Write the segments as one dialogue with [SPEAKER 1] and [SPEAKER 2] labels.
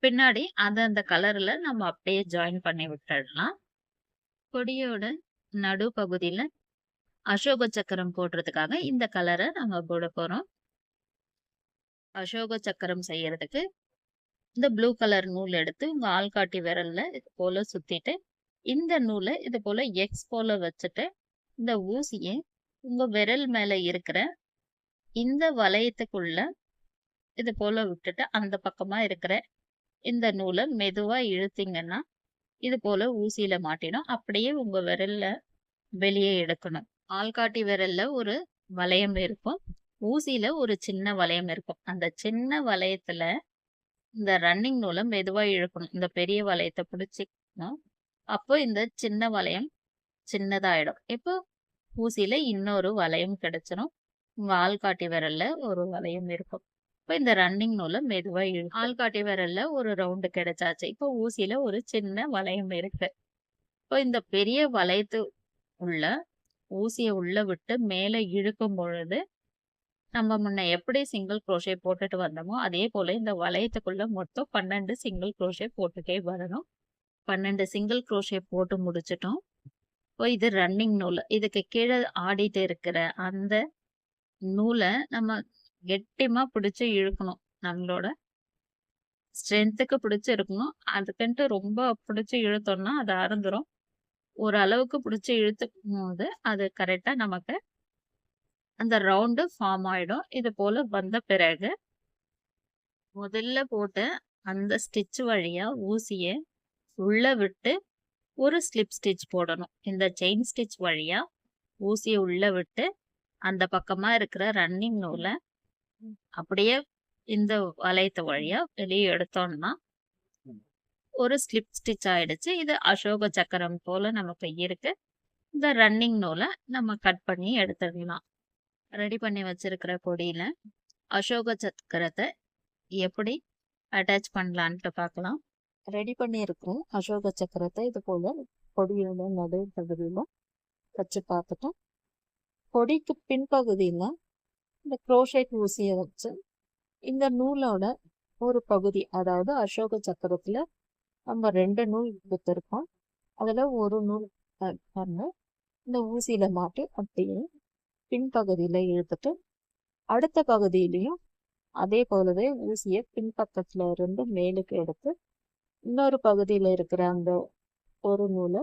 [SPEAKER 1] பின்னாடி அந்த கலர்ல நம்ம அப்படியே ஜாயின் பண்ணி விட்டுடலாம். கொடியோட நடு பகுதியில அசோக சக்கரம் போடுறதுக்காக இந்த கலரை நம்ம போட போறோம். அசோக சக்கரம் செய்யறதுக்கு இந்த ப்ளூ கலர் நூல் எடுத்து உங்க ஆள்காட்டி விரல்ல இது போல சுத்திட்டு, இந்த நூலை இது போல எக்ஸ் போல வச்சுட்டு, இந்த ஊசியை உங்க விரல் மேல இருக்கிற இந்த வளையத்துக்குள்ள இது போல விட்டுட்டு, அந்த பக்கமா இருக்கிற இந்த நூலை மெதுவா இழுத்தீங்கன்னா, இது போல ஊசியில மாட்டிடும். அப்படியே உங்க விரல்ல வெளியே எடுக்கணும். ஆள்காட்டி விரல்ல ஒரு வளையம் இருக்கும். ஊசியில ஒரு சின்ன வளையம் இருக்கும். அந்த சின்ன வளையத்துல இந்த ரன்னிங் நூல மெதுவா இழுக்கணும். இந்த பெரிய வளையத்த பிடிச்சுக்கணும். அப்போ இந்த சின்ன வளையம் சின்னதாயிடும். இப்போ ஊசியில இன்னொரு வளையம் கிடைச்சிரும். உங்க ஆள்காட்டி விரல்ல ஒரு வளையம் இருக்கும். இப்போ இந்த ரன்னிங் நூல மெதுவா ஆள்காட்டி விரல்ல ஒரு ரவுண்டு கிடைச்சாச்சு. இப்போ ஊசியில ஒரு சின்ன வளையம் இருக்கு. இப்போ இந்த பெரிய வளையத்து உள்ள ஊசிய உள்ள விட்டு மேல இழுக்கும் பொழுது, நம்ம முன்ன எப்படி சிங்கிள் குரோஷே போட்டுட்டு வந்தோமோ, அதே போல இந்த வளையத்துக்குள்ள மொத்தம் 12 சிங்கிள் குரோஷே போட்டுட்டே வரணும். 12 சிங்கிள் குரோஷே போட்டு முடிச்சுட்டோம். இப்போ இது ரன்னிங் நூல். இதுக்கு கீழ ஆடிட்டு இருக்கிற அந்த நூல நம்ம கெட்டிமா பிடிச்சு இழுக்கணும். நம்மளோட ஸ்ட்ரென்த்துக்கு பிடிச்சு இருக்கணும். அதுக்குன்ட்டு ரொம்ப பிடிச்சு இழுத்தோம்னா அது அறுந்துரும். ஒரு அளவுக்கு பிடிச்சு இழுத்துக்கும்போது அது கரெக்ட்டா நமக்கு அந்த ரவுண்டு ஃபார்ம் ஆயிடும். இது போல வந்த பிறகு, முதல்ல போட்ட அந்த ஸ்டிச் வழியா ஊசிய உள்ள விட்டு ஒரு ஸ்லிப் ஸ்டிச் போடணும். இந்த செயின் ஸ்டிச் வழியா ஊசிய உள்ள விட்டு, அந்த பக்கமா இருக்கிற ரன்னிங் நூல அப்படியே இந்த வளையத்து வழியா வெளிய எடுத்தோம்னா, ஒரு ஸ்லிப் ஸ்டிச் ஆயிடுச்சு. இது அசோக சக்கரம் போல நமக்கு இருக்கு. இந்த ரன்னிங் நூல நம்ம கட் பண்ணி எடுத்துடலாம். ரெடி பண்ணி வச்சிருக்கிற கொடியில அசோக சக்கரத்த எப்படி அட்டாச் பண்ணலான்ட்டு பார்க்கலாம். ரெடி பண்ணியிருக்கோம் அசோக சக்கரத்தை இது போல கொடியோட நடு பகுதியில வச்சு பார்த்துட்டோம். கொடிக்கு பின்பகுதியில இந்த குரோஷேட் ஊசியை வச்சு இந்த நூலோட ஒரு பகுதி, அதாவது அசோக சக்கரத்துல நம்ம 2 நூல் கொடுத்துருக்கோம். அதுல ஒரு நூல் பண்ணு இந்த ஊசியில மாட்டி அப்படியே பின்பகுதியில இழுத்துட்டு, அடுத்த பகுதியிலையும் அதே போலவே ஊசியை பின்பக்கத்துல இருந்து மேலுக்கு எடுத்து இன்னொரு பகுதியில இருக்கிற அந்த ஒரு நூலை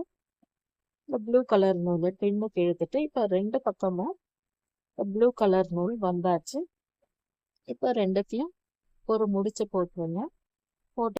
[SPEAKER 1] இந்த ப்ளூ கலர் நூலை பின்னுக்கு இழுத்துட்டு, இப்ப 2 பக்கமும் ப்ளூ கலர் நூல் வந்தாச்சு. இப்ப 2த்தையும் ஒரு முடிச்சு போட்டுருங்க.